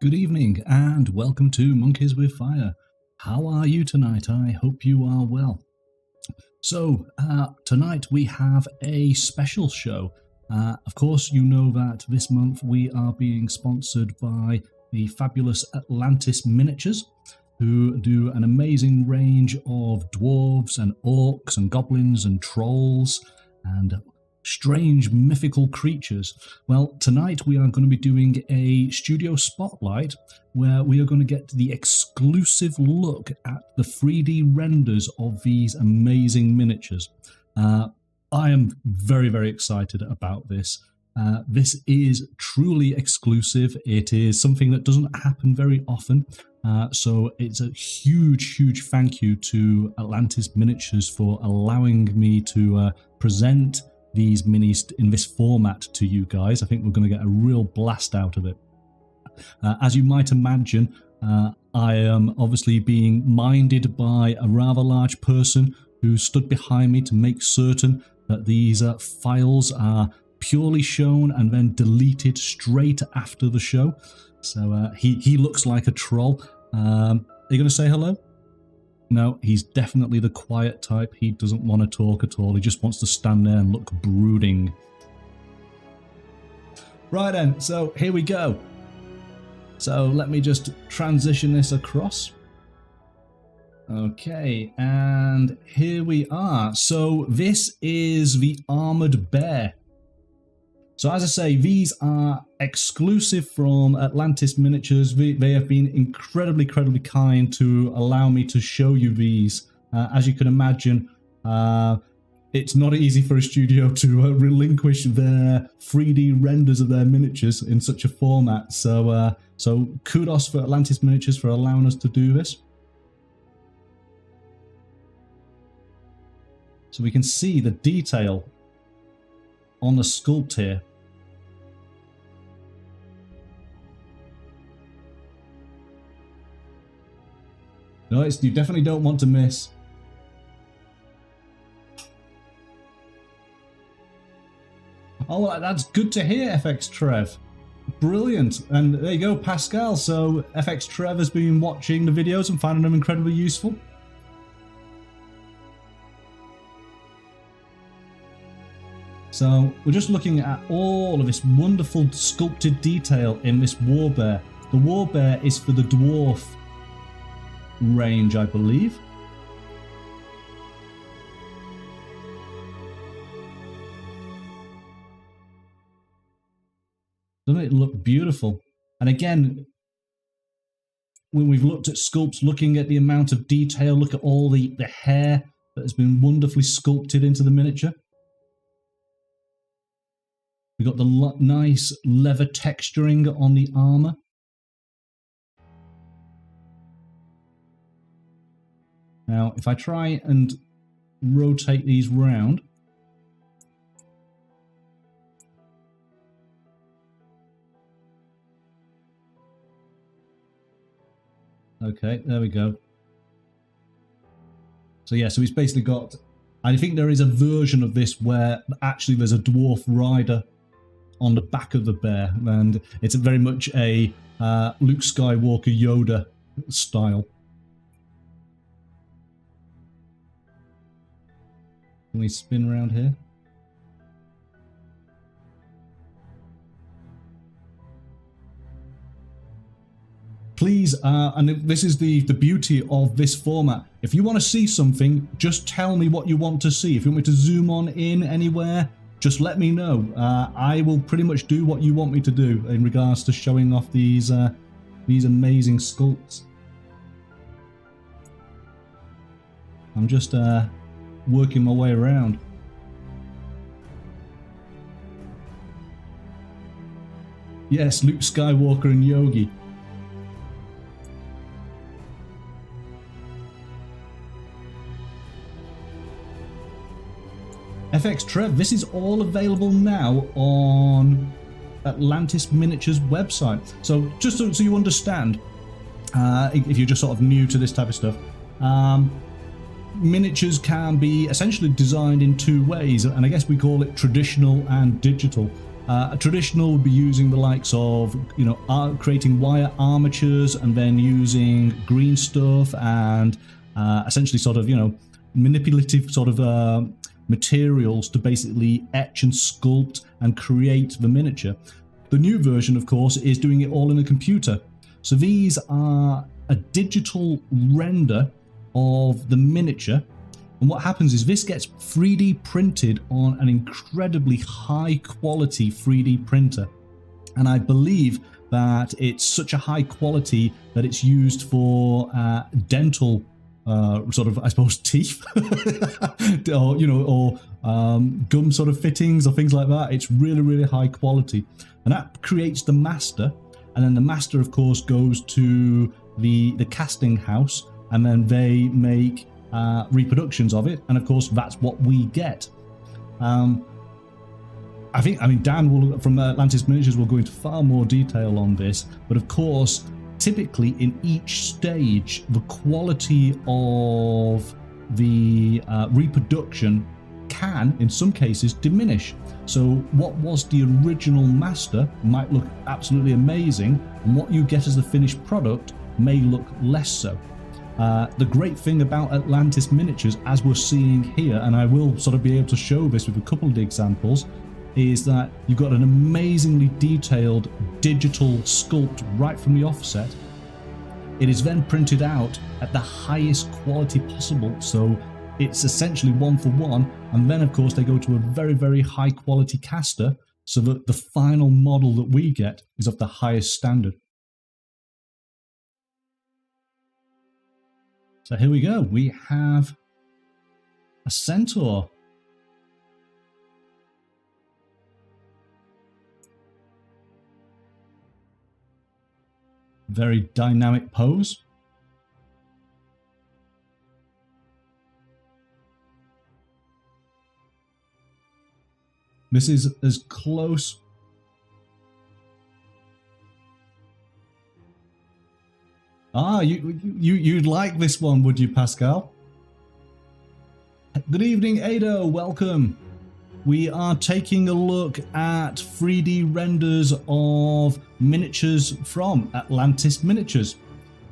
Good evening and welcome to Monkeys with Fire. How are you tonight? I hope you are well. So, tonight we have a special show. Of course, you know that this month we are being sponsored by the fabulous Atlantis Miniatures, who do an amazing range of dwarves and orcs and goblins and trolls and strange mythical creatures. Well, tonight we are going to be doing a studio spotlight where we are going to get the exclusive look at the 3D renders of these amazing miniatures. I am very, very excited about this. This is truly exclusive. It is something that doesn't happen very often. So it's a huge, huge thank you to Atlantis Miniatures for allowing me to present these minis in this format to you guys. I think we're going to get a real blast out of it. As you might imagine, I am obviously being minded by a rather large person who stood behind me to make certain that these files are purely shown and then deleted straight after the show. So he looks like a troll. Are you going to say hello? No, he's definitely the quiet type. He doesn't want to talk at all. He just wants to stand there and look brooding. Right then, so here we go. So let me just transition this across. Okay, and here we are. So this is the Armored Bear. So as I say, these are exclusive from Atlantis Miniatures. They have been incredibly kind to allow me to show you these. As you can imagine, it's not easy for a studio to relinquish their 3D renders of their miniatures in such a format. So, so kudos for Atlantis Miniatures for allowing us to do this. So we can see the detail on the sculpt here. No, you definitely don't want to miss. Oh, well, that's good to hear, FX Trev. Brilliant. And there you go, Pascal. So FX Trev has been watching the videos and finding them incredibly useful. So we're just looking at all of this wonderful sculpted detail in this war bear. The war bear is for the dwarf range, I believe. Doesn't it look beautiful? And again, when we've looked at sculpts, looking at the amount of detail, look at all the hair that has been wonderfully sculpted into the miniature. We've got the nice leather texturing on the armor. Now, if I try and rotate these round, okay, there we go. So yeah, so he's basically got, I think there is a version of this where actually there's a dwarf rider on the back of the bear, and it's very much a Luke Skywalker Yoda style. Can we spin around here? Please, and this is the beauty of this format. If you want to see something, just tell me what you want to see. If you want me to zoom on in anywhere, just let me know. I will pretty much do what you want me to do in regards to showing off these amazing sculpts. I'm just working my way around. Yes, Luke Skywalker and Yogi. FX Trev, this is all available now on Atlantis Miniatures website. So just so you understand, if you're just sort of new to this type of stuff, miniatures can be essentially designed in two ways, and I guess we call it traditional and digital. A traditional would be using the likes of, you know, creating wire armatures and then using green stuff and essentially sort of, you know, manipulative sort of materials to basically etch and sculpt and create the miniature. The new version, of course, is doing it all in a computer. So these are a digital render of the miniature. And what happens is this gets 3D printed on an incredibly high quality 3D printer. And I believe that it's such a high quality that it's used for dental sort of, I suppose, teeth or, you know, or gum sort of fittings or things like that. It's really, really high quality. And that creates the master. And then the master, of course, goes to the casting house, and then they make reproductions of it, and of course that's what we get. I mean Dan will, from Atlantis Miniatures, will go into far more detail on this, but of course typically in each stage the quality of the reproduction can in some cases diminish. So what was the original master might look absolutely amazing, and what you get as the finished product may look less so. The great thing about Atlantis Miniatures, as we're seeing here, and I will sort of be able to show this with a couple of examples, is that you've got an amazingly detailed digital sculpt right from the offset. It is then printed out at the highest quality possible, so it's essentially one for one, and then of course they go to a very, very high quality caster so that the final model that we get is of the highest standard. So here we go, we have a centaur. Very dynamic pose. This is as close. You'd like this one, would you, Pascal? Good evening, Ado. Welcome. We are taking a look at 3D renders of miniatures from Atlantis Miniatures.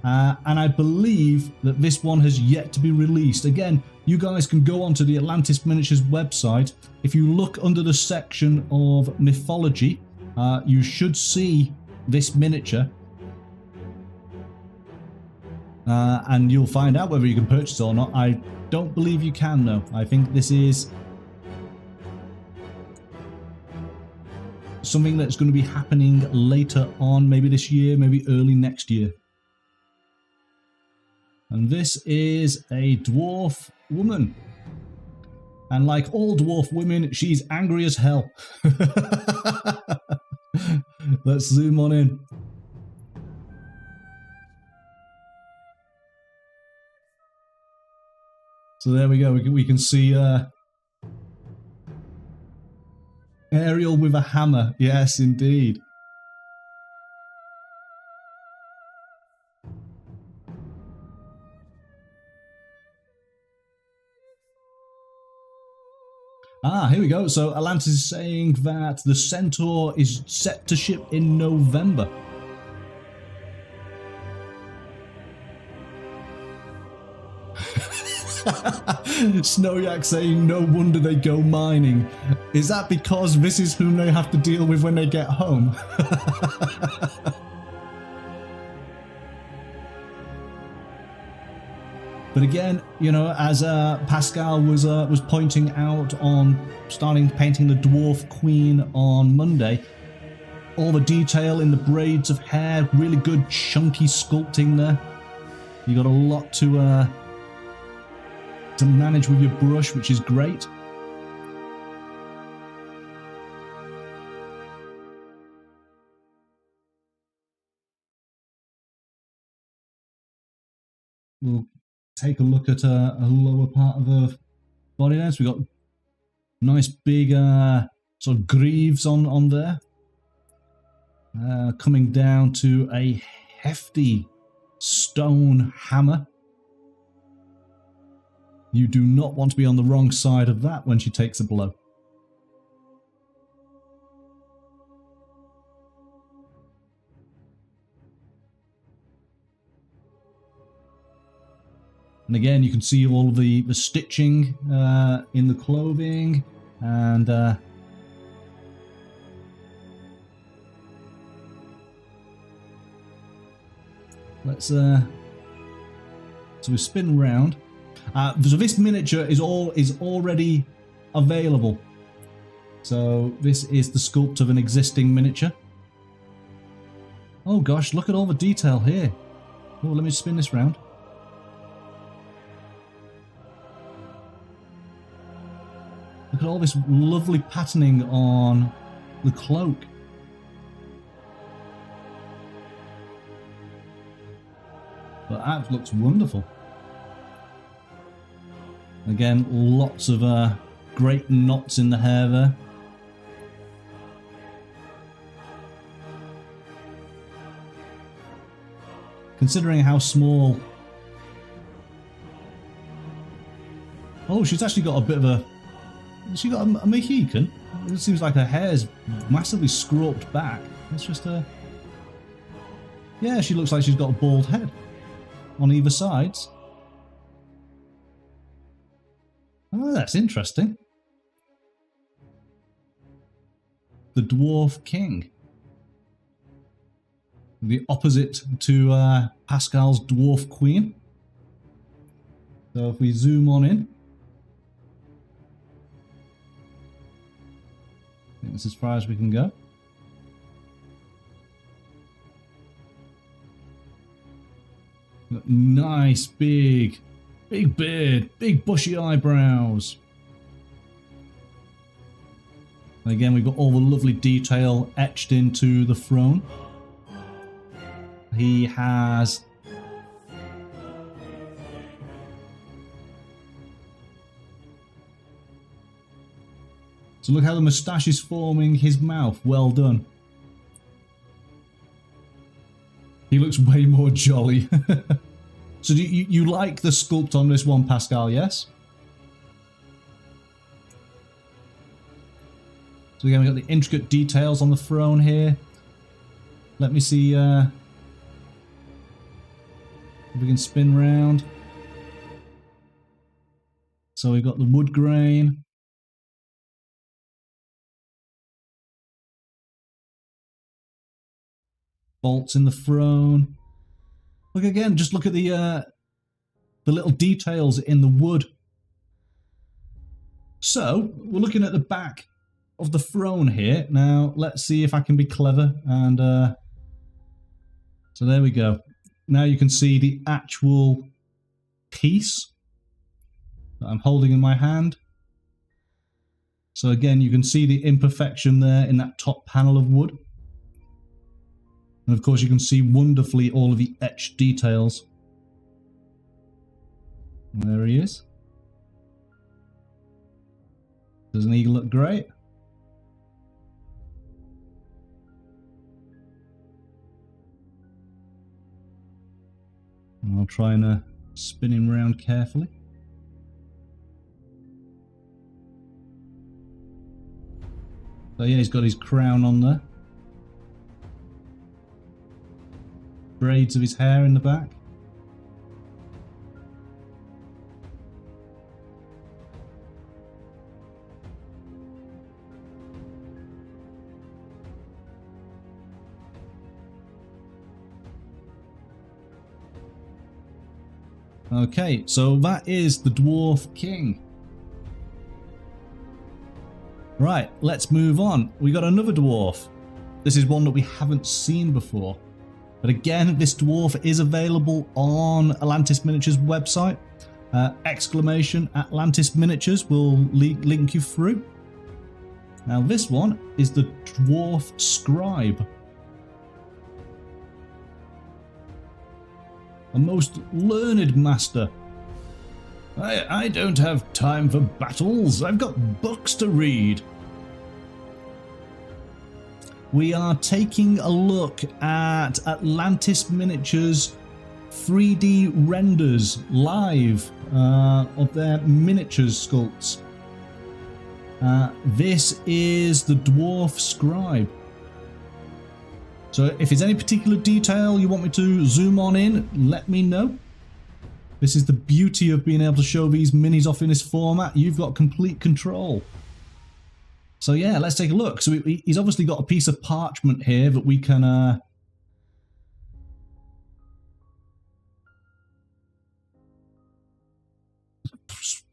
And I believe that this one has yet to be released. Again, you guys can go onto the Atlantis Miniatures website. If you look under the section of mythology, you should see this miniature. And you'll find out whether you can purchase it or not. I don't believe you can, though. I think this is something that's going to be happening later on, maybe this year, maybe early next year. And this is a dwarf woman. And like all dwarf women, she's angry as hell. Let's zoom on in. So there we go, we can see Ariel with a hammer. Yes, indeed. Here we go. So Atlantis is saying that the Centaur is set to ship in November. Snowyak saying no wonder they go mining. Is that because this is whom they have to deal with when they get home? But again, you know, as Pascal was pointing out on starting painting the Dwarf Queen on Monday, all the detail in the braids of hair, really good chunky sculpting there. You got a lot to manage with your brush, which is great. We'll take a look at a lower part of the body there. So we've got nice big sort of greaves on there. Coming down to a hefty stone hammer. You do not want to be on the wrong side of that when she takes a blow. And again, you can see all the stitching in the clothing, and let's so we spin round. So this miniature is already available. So this is the sculpt of an existing miniature. Oh gosh, look at all the detail here. Oh, let me spin this round. Look at all this lovely patterning on the cloak. But that looks wonderful. Again, lots of great knots in the hair there. Considering how small... Oh, she's actually got a bit of a... She got a Mohican. It seems like her hair's massively scrawped back. It's just a... Yeah, she looks like she's got a bald head on either sides. Oh, that's interesting. The Dwarf King. The opposite to Pascal's Dwarf Queen. So if we zoom on in, I think that's as far as we can go. Nice big beard, big bushy eyebrows. And again, we've got all the lovely detail etched into the throne. He has so look how the moustache is forming his mouth. Well done. He looks way more jolly. So do you like the sculpt on this one, Pascal, yes? So again, we've got the intricate details on the throne here. Let me see if we can spin round. So we've got the wood grain. Bolts in the throne. Look again, just look at the little details in the wood. So, we're looking at the back of the throne here. Now, let's see if I can be clever. And so there we go. Now you can see the actual piece that I'm holding in my hand. So again, you can see the imperfection there in that top panel of wood. And of course you can see wonderfully all of the etched details. And there he is. Doesn't he look great? And I'll try and spin him around carefully. So yeah, he's got his crown on there. Braids of his hair in the back. Okay, so that is the Dwarf King. Right, let's move on. We got another dwarf. This is one that we haven't seen before. But again, this dwarf is available on Atlantis Miniatures website. Exclamation Atlantis Miniatures will link you through. Now this one is the Dwarf Scribe. A most learned master. I don't have time for battles. I've got books to read. We are taking a look at Atlantis Miniatures 3D renders live of their miniatures sculpts. This is the Dwarf Scribe. So if there's any particular detail you want me to zoom on in, let me know. This is the beauty of being able to show these minis off in this format. You've got complete control. So yeah, let's take a look. So he's obviously got a piece of parchment here that we can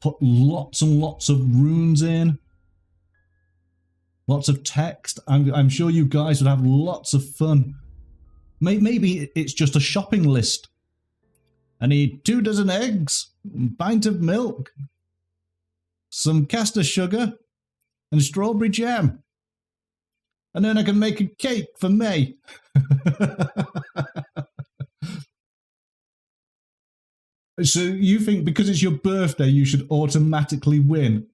put lots and lots of runes in. Lots of text. I'm sure you guys would have lots of fun. Maybe it's just a shopping list. I need 2 dozen eggs, a pint of milk, some caster sugar, and strawberry jam. And then I can make a cake for May. So you think because it's your birthday you should automatically win?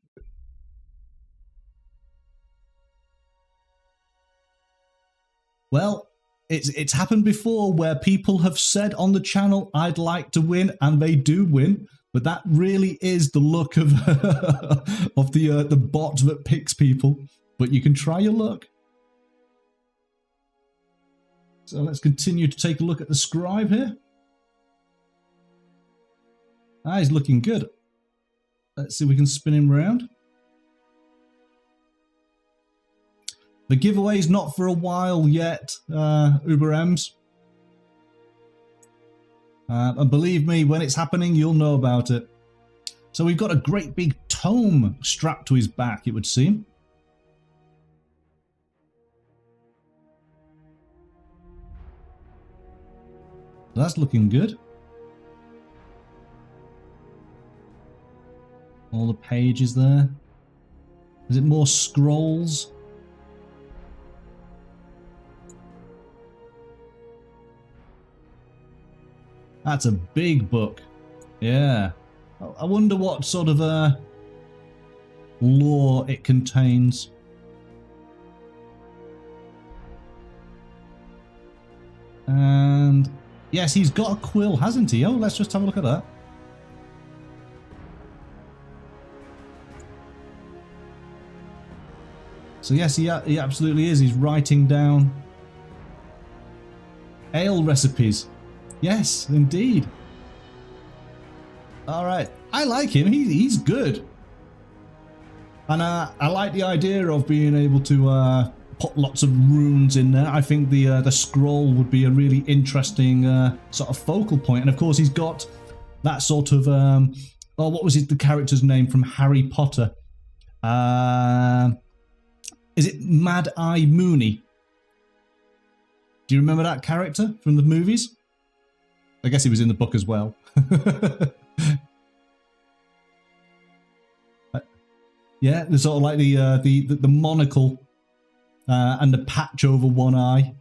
Well, it's happened before where people have said on the channel, I'd like to win, and they do win. But that really is the luck of of the bot that picks people. But you can try your luck. So let's continue to take a look at the scribe here. Ah, he's looking good. Let's see if we can spin him around. The giveaway's not for a while yet, Uber M's. And believe me, when it's happening, you'll know about it. So we've got a great big tome strapped to his back, it would seem. That's looking good. All the pages there. Is it more scrolls? That's a big book. Yeah. I wonder what sort of lore it contains. And yes, he's got a quill, hasn't he? Oh, let's just have a look at that. So yes, he absolutely is. He's writing down ale recipes. Yes, indeed. All right, I like him. He's good, and I like the idea of being able to put lots of runes in there. I think the scroll would be a really interesting sort of focal point. And of course, he's got that sort of oh, what was the character's name from Harry Potter? Is it Mad Eye Mooney? Do you remember that character from the movies? I guess he was in the book as well. Yeah, there's sort of like the monocle and the patch over one eye.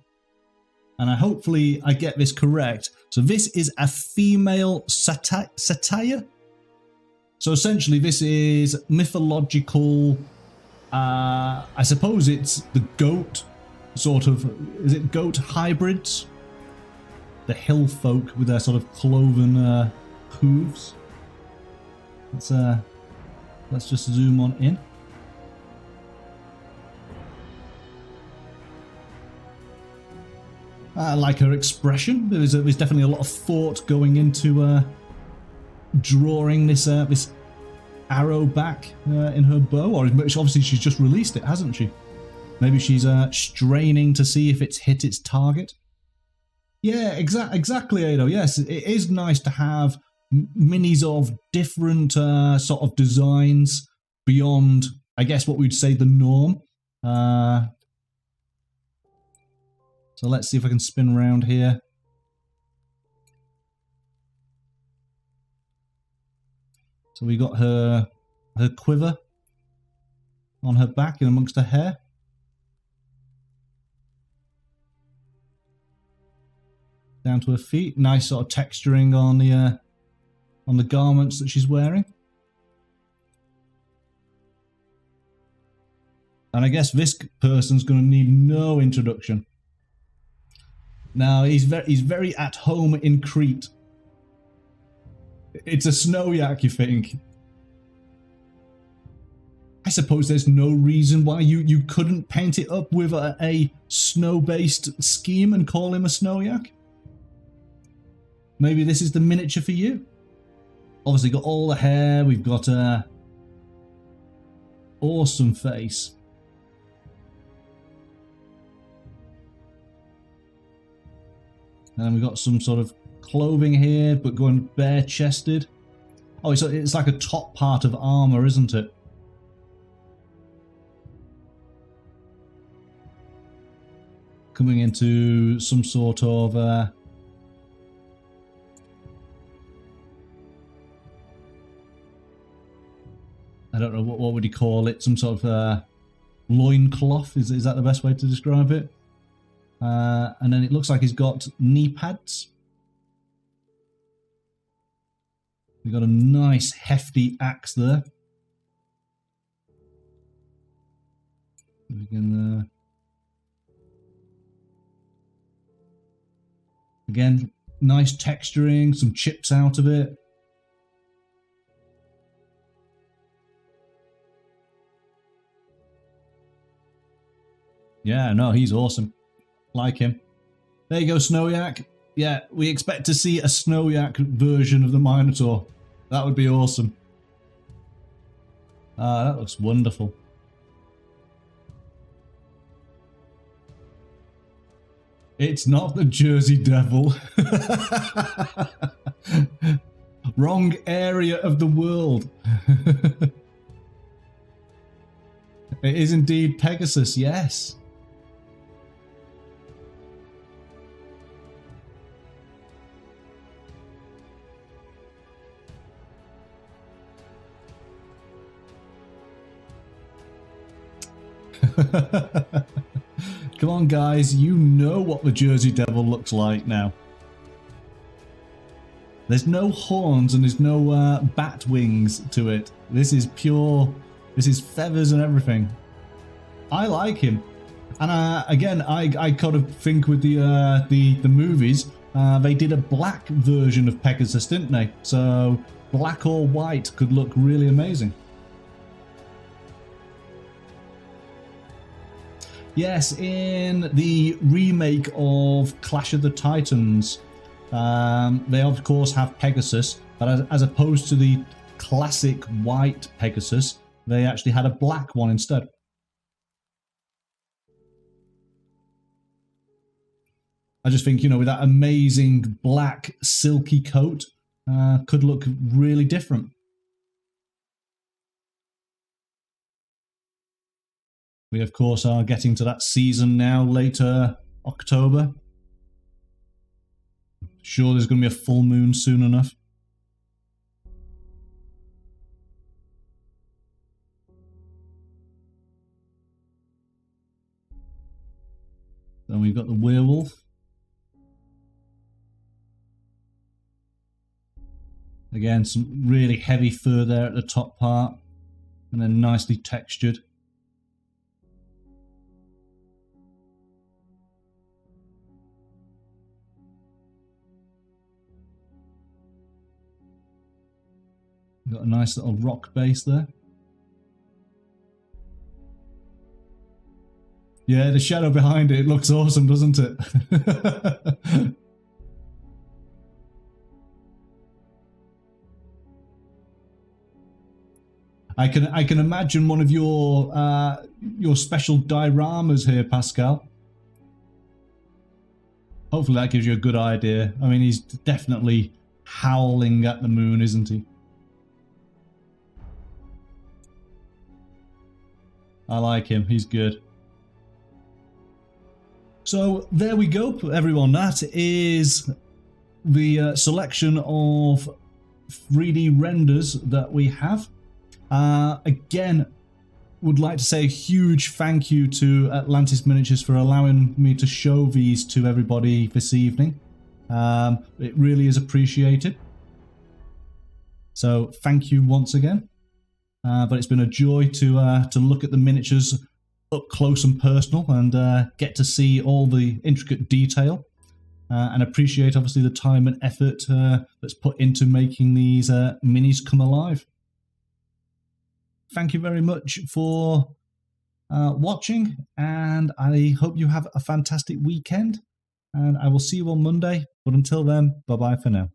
And hopefully I get this correct. So this is a female satyr. So essentially this is mythological. I suppose it's the goat sort of. Is it goat hybrids? The hill folk with their sort of cloven hooves. Let's just zoom on in. I like her expression. There's definitely a lot of thought going into drawing this this arrow back in her bow, or obviously she's just released it, hasn't she? Maybe she's straining to see if it's hit its target. Yeah, exactly, Ado. Yes, it is nice to have minis of different sort of designs beyond, I guess, what we'd say the norm. So let's see if I can spin around here. So we got her quiver on her back and amongst her hair. Down to her feet. Nice sort of texturing on the garments that she's wearing. And I guess this person's going to need no introduction. Now he's very at home in Crete. It's a snow yak, you think? I suppose there's no reason why you couldn't paint it up with a snow-based scheme and call him a snow yak. Maybe this is the miniature for you. Obviously got all the hair, we've got a awesome face. And we've got some sort of clothing here, but going bare-chested. Oh, it's like a top part of armor, isn't it? Coming into some sort of I don't know, what would you call it? Some sort of loincloth, is that the best way to describe it? And then it looks like he's got knee pads. We've got a nice hefty axe there. We can again, nice texturing, some chips out of it. Yeah, no, he's awesome. Like him. There you go, Snowyak. Yeah, we expect to see a Snowyak version of the Minotaur. That would be awesome. That looks wonderful. It's not the Jersey Devil. Wrong area of the world. It is indeed Pegasus, yes. Come on, guys, you know what the Jersey Devil looks like now. There's no horns and there's no bat wings to it. This is pure, this is feathers and everything. I like him. And again, I kind of think with the movies, they did a black version of Pegasus, didn't they? So black or white could look really amazing. Yes, in the remake of Clash of the Titans, they of course have Pegasus, but as opposed to the classic white Pegasus, they actually had a black one instead. I just think, you know, with that amazing black silky coat, could look really different. We, of course, are getting to that season now, later October. Sure, there's going to be a full moon soon enough. Then we've got the werewolf. Again, some really heavy fur there at the top part, and then nicely textured. Got a nice little rock base there. Yeah, the shadow behind it looks awesome, doesn't it? I can imagine one of your special dioramas here, Pascal. Hopefully that gives you a good idea. I mean, he's definitely howling at the moon, isn't he? I like him, he's good. So there we go, everyone. That is the selection of 3D renders that we have. Again, would like to say a huge thank you to Atlantis Miniatures for allowing me to show these to everybody this evening. It really is appreciated. So thank you once again. But it's been a joy to look at the miniatures up close and personal and get to see all the intricate detail and appreciate obviously the time and effort that's put into making these minis come alive. Thank you very much for watching, and I hope you have a fantastic weekend, and I will see you on Monday. But until then, bye-bye for now.